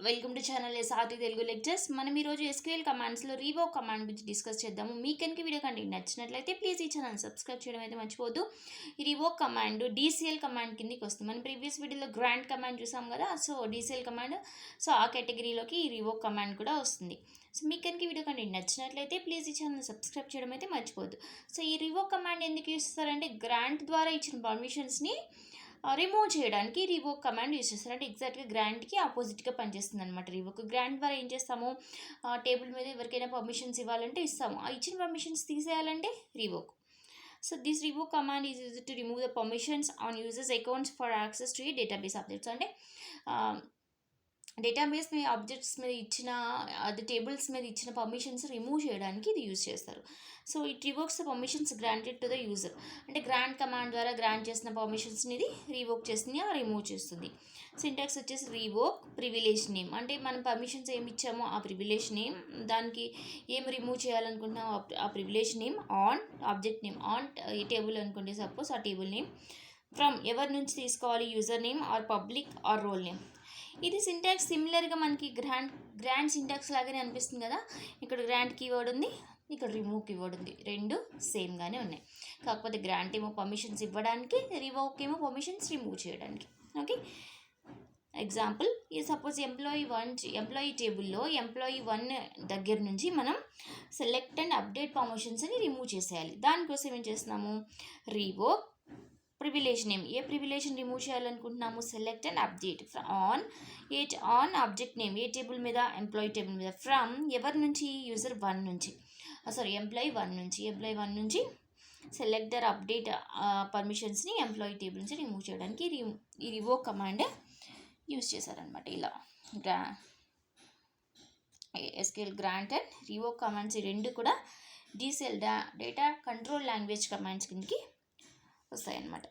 Welcome to channel SRT Telugu Lectures. మనం ఈరోజు SQL కమాండ్స్లో revoke command గురించి డిస్కస్ చేద్దాము. మీ కనుక వీడియో కంటెంట్ నచ్చినట్లయితే ప్లీజ్ ఈ ఛానల్ సబ్స్క్రైబ్ చేయడం అయితే మర్చిపోవద్దు. ఈ revoke కమాండ్ DCL కమాండ్ కిందకి వస్తుంది. మనం ప్రీవియస్ వీడియోలో గ్రాంట్ కమాండ్ చూసాం కదా, సో DCL కమాండ్, సో ఆ కేటగిరీలోకి ఈ revoke కమాండ్ కూడా వస్తుంది. సో మీ కనుక వీడియో కంటెంట్ నచ్చినట్లయితే ప్లీజ్ ఈ ఛానల్ సబ్స్క్రైబ్ చేయడం అయితే మర్చిపోవద్దు. సో ఈ revoke కమాండ్ ఎందుకు యూస్ చేస్తారంటే, గ్రాంట్ ద్వారా ఇచ్చిన పర్మిషన్స్ని రిమూవ్ చేయడానికి రివోక్ కమాండ్ యూస్ చేస్తారు. అంటే ఎగ్జాక్ట్గా గ్రాంట్కి ఆపోజిట్గా పనిచేస్తుంది అనమాట. రివోక్ గ్రాంట్ ద్వారా ఏం చేస్తాము, టేబుల్ మీద ఎవరికైనా పర్మిషన్స్ ఇవ్వాలంటే ఇస్తాము, ఆ ఇచ్చిన పర్మిషన్స్ తీసేయాలంటే revoke. So this revoke command is used to remove the permissions on users accounts for access to a database updates. అంటే డేటాబేస్ మీద ఆబ్జెక్ట్స్ మీద ఇచ్చిన అది టేబుల్స్ మీద ఇచ్చిన పర్మిషన్స్ రిమూవ్ చేయడానికి ఇది యూజ్ చేస్తారు. So it revokes the permissions granted to the user. అంటే గ్రాంట్ కమాండ్ ద్వారా గ్రాంట్ చేసిన పర్మిషన్స్ని ఇది రివోక్ చేస్తుంది, రిమూవ్ చేస్తుంది. సింటాక్స్ వచ్చేసి రివోక్ ప్రివిలేజ్ నేమ్. అంటే మనం పర్మిషన్స్ ఏమి ఇచ్చామో ఆ ప్రివిలేజ్ నేమ్, దానికి ఏం రిమూవ్ చేయాలనుకుంటున్నామో ఆ privilege name, on object name, on ఈ టేబుల్ అనుకోండి సపోజ్, ఆ టేబుల్ నేమ్, ఫ్రమ్ ఎవరి నుంచి తీసుకోవాలి, user name or public or role name. ఇది సింటాక్స్ సిమిలర్గా మనకి గ్రాంట్ సింటాక్స్ లాగానే అనిపిస్తుంది కదా. ఇక్కడ గ్రాంట్ కీవర్డ్ ఉంది, ఇక్కడ రిమూవ్ కీవర్డ్ ఉంది, రెండు సేమ్గానే ఉన్నాయి. కాకపోతే గ్రాంట్ ఏమో పర్మిషన్స్ ఇవ్వడానికి, రివోక్ ఏమో పర్మిషన్స్ రిమూవ్ చేయడానికి. ఓకే, ఎగ్జాంపుల్, ఈ సపోజ్ ఎంప్లాయీ టేబుల్లో ఎంప్లాయీ 1 దగ్గర నుంచి మనం సెలెక్ట్ అండ్ అప్డేట్ పర్మిషన్స్ని రిమూవ్ చేసేయాలి. దానికోసం ఏం చేస్తున్నాము, రివోక్ ప్రివిలేజ్ నేమ్, ఏ ప్రివిలేజ్ని రిమూవ్ చేయాలనుకుంటున్నాము, select and update on object name, ఏ టేబుల్ మీద, ఎంప్లాయీ టేబుల్ మీద, ఫ్రమ్ ఎవరి నుంచి, యూజర్ 1 నుంచి, ఎంప్లాయీ 1 నుంచి సెలెక్ట్ దర్ అప్డేట్ పర్మిషన్స్ని ఎంప్లాయీ టేబుల్ నుంచి రిమూవ్ చేయడానికి ఈ రివోక్ కమాండ్ యూజ్ చేశారనమాట. ఇలా SQL grant and revoke commands ఈ రెండు కూడా DCL data control language commands కిందకి వస్తాయన్నమాట.